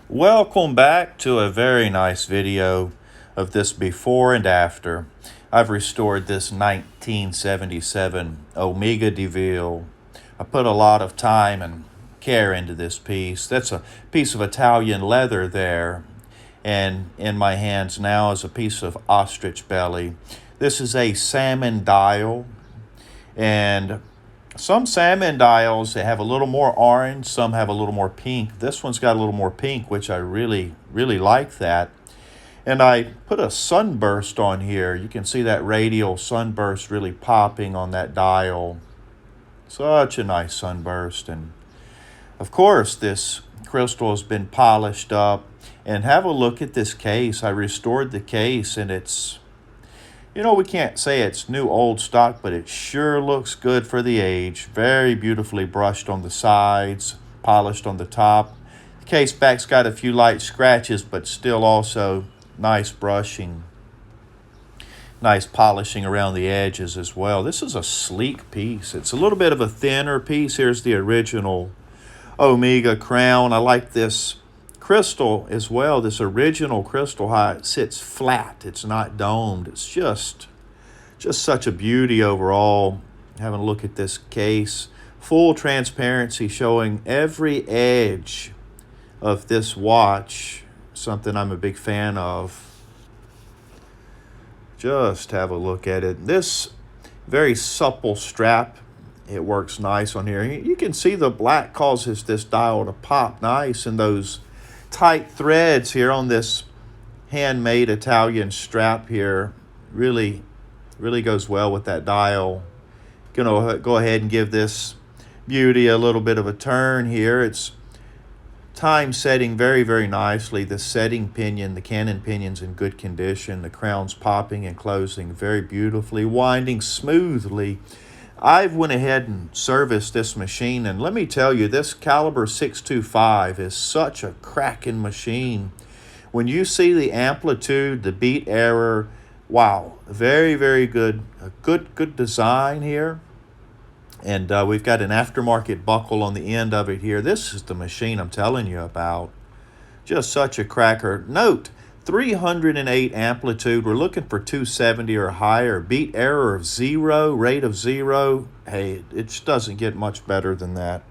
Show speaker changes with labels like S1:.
S1: Welcome back to a very nice video of this before and after. I've restored this 1977 Omega DeVille. I put a lot of time and care into this piece. That's a piece of Italian leather there. And in my hands now is a piece of ostrich belly. This is a salmon dial. And some salmon dials, they have a little more orange, some have a little more pink. This one's got a little more pink, which I really like that. And I put a Sunburst on here. You can see that radial Sunburst really popping on that dial. Such a nice Sunburst. And of course, this crystal has been polished up. And have a look at this case. I restored the case, and it's, we can't say it's new old stock, but it sure looks good for the age. Very beautifully brushed on the sides, polished on the top. The case back's got a few light scratches, but still also nice brushing. Nice polishing around the edges as well. This is a sleek piece. It's a little bit of a thinner piece. Here's the original Omega crown. I like this crystal as well, this original crystal, how it sits flat. It's not domed. It's just such a beauty overall. Having a look at this case, full transparency showing every edge of this watch, something I'm a big fan of. Just have a look at it. This very supple strap, it works nice on here. You can see the black causes this dial to pop nice, and those tight threads here on this handmade Italian strap here really goes well with that dial. Gonna go ahead and give this beauty a little bit of a turn here. It's time setting very nicely. The setting pinion, the cannon pinion's in good condition. The crown's popping and closing very beautifully, winding smoothly. I've went ahead and serviced this machine, and let me tell you, this caliber 625 is such a cracking machine. When you see the amplitude, the beat error, wow, very good. A good design here. And we've got an aftermarket buckle on the end of it here. This is the machine I'm telling you about. Just such a cracker. Note, 308 amplitude. We're looking for 270 or higher. Beat error of 0, rate of 0. Hey, it just doesn't get much better than that.